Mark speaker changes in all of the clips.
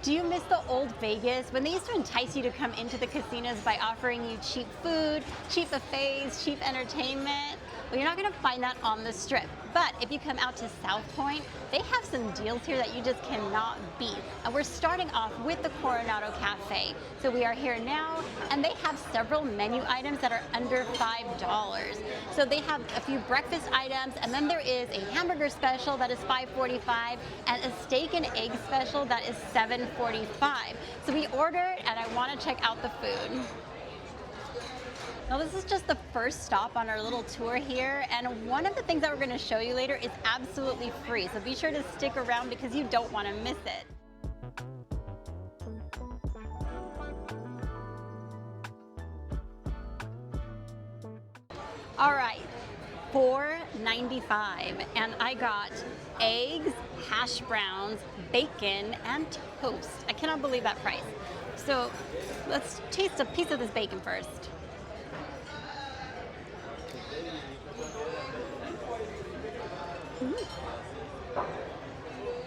Speaker 1: Do you miss the old Vegas when they used to entice you to come into the casinos by offering you cheap food, cheap buffets, cheap entertainment? Well, you're not going to find that on the Strip. But if you come out to South Point, they have some deals here that you just cannot beat. And we're starting off with the Coronado Cafe. So we are here now, and they have several menu items that are under $5. So they have a few breakfast items, and then there is a hamburger special that is $5.45, and a steak and egg special that is $7.45. So we ordered, and I want to check out the food. Now this is just the first stop on our little tour here, and one of the things that we're going to show you later is absolutely free, so be sure to stick around because you don't want to miss it. All right, $4.95, and I got eggs, hash browns, bacon, and toast. I cannot believe that price. So let's taste a piece of this bacon first.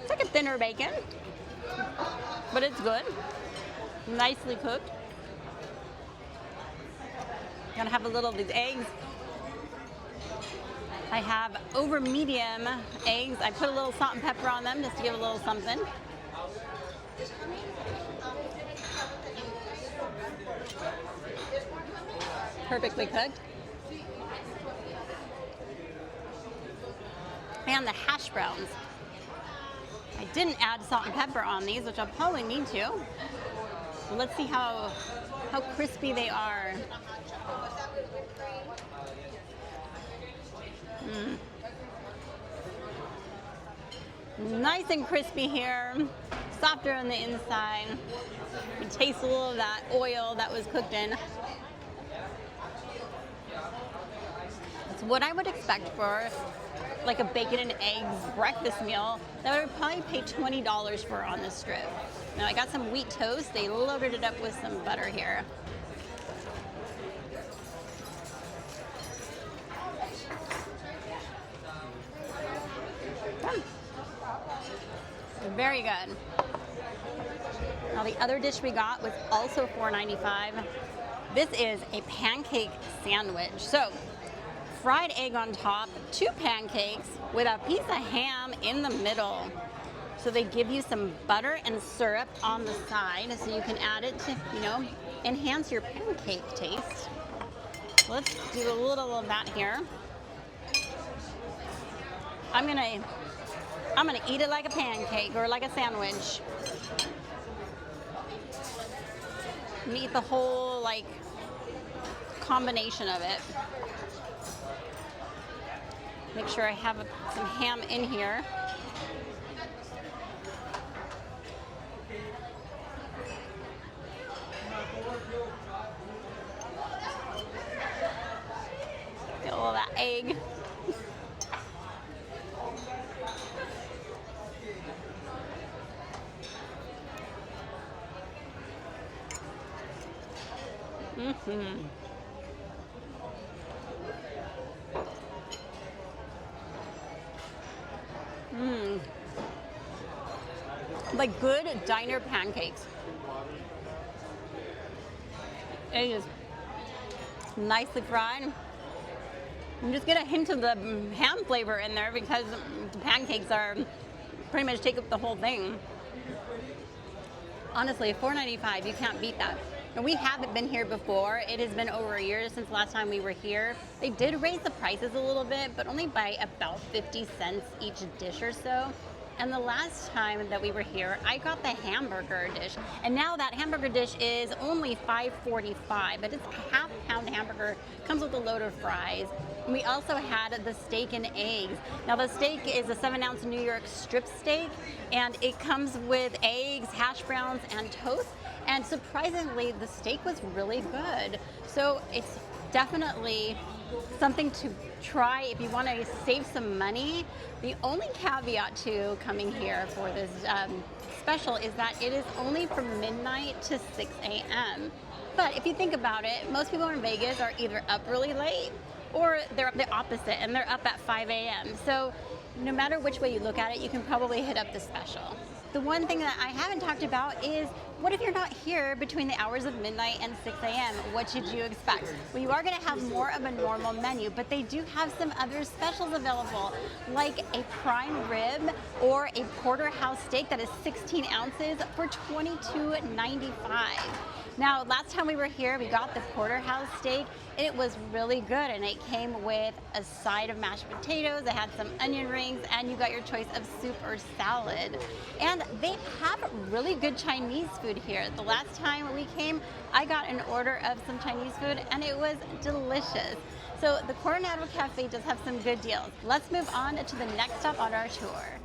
Speaker 1: It's like a thinner bacon, but it's good. Nicely cooked. Gonna have a little of these eggs. I have over medium eggs. I put a little salt and pepper on them just to give a little something. Perfectly cooked. And the hash browns. I didn't add salt and pepper on these, which I'll probably need to. Let's see how crispy they are. Nice and crispy here, softer on the inside. You taste a little of that oil that was cooked in. It's what I would expect for like a bacon and eggs breakfast meal that I would probably pay $20 for on the Strip. Now I got some wheat toast. They loaded it up with some butter here. Very good. Now the other dish we got was also $4.95. This is a pancake sandwich. So fried egg on top, 2 pancakes with a piece of ham in the middle. So they give you some butter and syrup on the side so you can add it to, enhance your pancake taste. Let's do a little of that here. I'm gonna eat it like a pancake or like a sandwich. I'm gonna eat the whole combination of it. Make sure I have some ham in here. Get a little of that egg. Like good diner pancakes. It is nicely fried. I'm just gonna hint of the ham flavor in there because the pancakes are pretty much take up the whole thing. Honestly, $4.95, you can't beat that. And we haven't been here before. It has been over a year since last time we were here. They did raise the prices a little bit, but only by about 50 cents each dish or so. And the last time that we were here, I got the hamburger dish. And now that hamburger dish is only $5.45, but it's a half-pound hamburger, comes with a load of fries. And we also had the steak and eggs. Now the steak is a 7-ounce New York strip steak, and it comes with eggs, hash browns, and toast. And surprisingly, the steak was really good. So it's definitely something to try if you want to save some money. The only caveat to coming here for this special is that it is only from midnight to 6 a.m. But if you think about it, most people in Vegas are either up really late or they're up the opposite and they're up at 5 a.m. So no matter which way you look at it, you can probably hit up the special. The one thing that I haven't talked about is, what if you're not here between the hours of midnight and 6 a.m.? What should you expect? Well, you are going to have more of a normal menu, but they do have some other specials available, like a prime rib or a porterhouse steak that is 16 ounces for $22.95. Now, last time we were here, we got the porterhouse steak. It was really good, and it came with a side of mashed potatoes. It had some onion rings, and you got your choice of soup or salad. And they have really good Chinese food here. The last time we came, I got an order of some Chinese food, and it was delicious. So the Coronado Cafe does have some good deals. Let's move on to the next stop on our tour.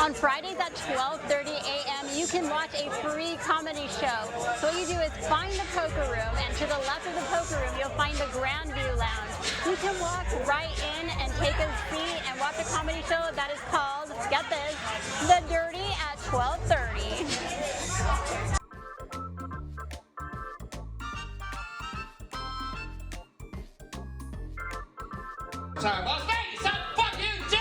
Speaker 1: On Fridays at 12:30 a.m., you can watch a free comedy show. So what you do is find the poker room, and to the left of the poker room, you'll find the Grand View Lounge. You can walk right in and take a seat and watch a comedy show that is called, get this, The Dirty at 12:30.
Speaker 2: Sorry, Las Vegas, how the fuck you doing?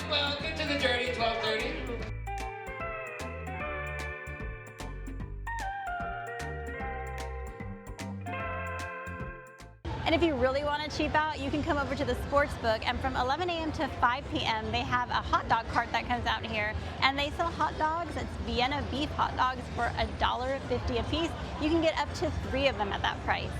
Speaker 2: Welcome to the Dirty 12:30.
Speaker 1: And if you really want to cheap out, you can come over to the sports book, and from 11 a.m. to 5 p.m. they have a hot dog cart that comes out here, and they sell hot dogs. It's Vienna beef hot dogs for $1.50 a piece. You can get up to 3 of them at that price.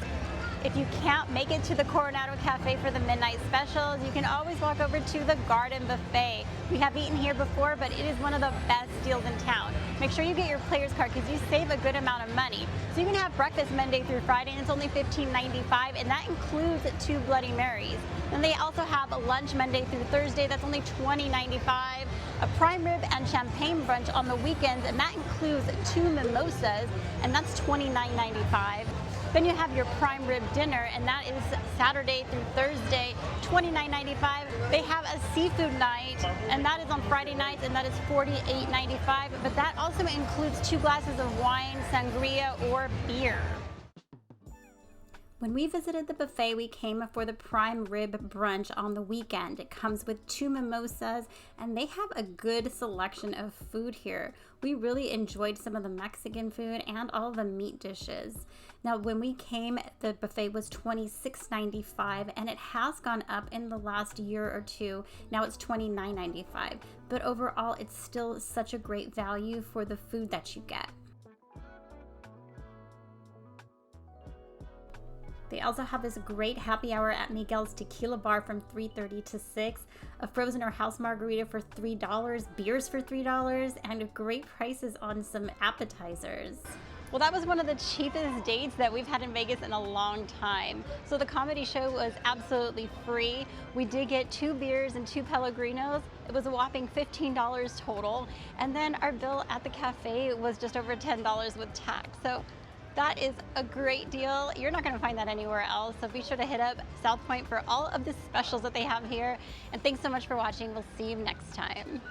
Speaker 1: If you can't make it to the Coronado Cafe for the midnight specials, you can always walk over to the Garden Buffet. We have eaten here before, but it is one of the best deals in town. Make sure you get your player's card because you save a good amount of money. So you can have breakfast Monday through Friday, and it's only $15.95, and that includes 2 Bloody Marys. Then they also have a lunch Monday through Thursday that's only $20.95, a prime rib and champagne brunch on the weekends, and that includes 2 mimosas, and that's $29.95. Then you have your prime rib dinner, and that is Saturday through Thursday, $29.95. They have a seafood night, and that is on Friday nights, and that is $48.95. But that also includes 2 glasses of wine, sangria, or beer. When we visited the buffet, we came for the prime rib brunch on the weekend. It comes with 2 mimosas, and they have a good selection of food here. We really enjoyed some of the Mexican food and all the meat dishes. Now, when we came, the buffet was $26.95, and it has gone up in the last year or two. Now it's $29.95, but overall, it's still such a great value for the food that you get. They also have this great happy hour at Miguel's Tequila Bar from 3:30 to 6, a frozen or house margarita for $3, beers for $3, and great prices on some appetizers. Well, that was one of the cheapest dates that we've had in Vegas in a long time. So the comedy show was absolutely free. We did get 2 beers and 2 Pellegrinos. It was a whopping $15 total. And then our bill at the cafe was just over $10 with tax. So that is a great deal. You're not going to find that anywhere else. So be sure to hit up South Point for all of the specials that they have here. And thanks so much for watching. We'll see you next time.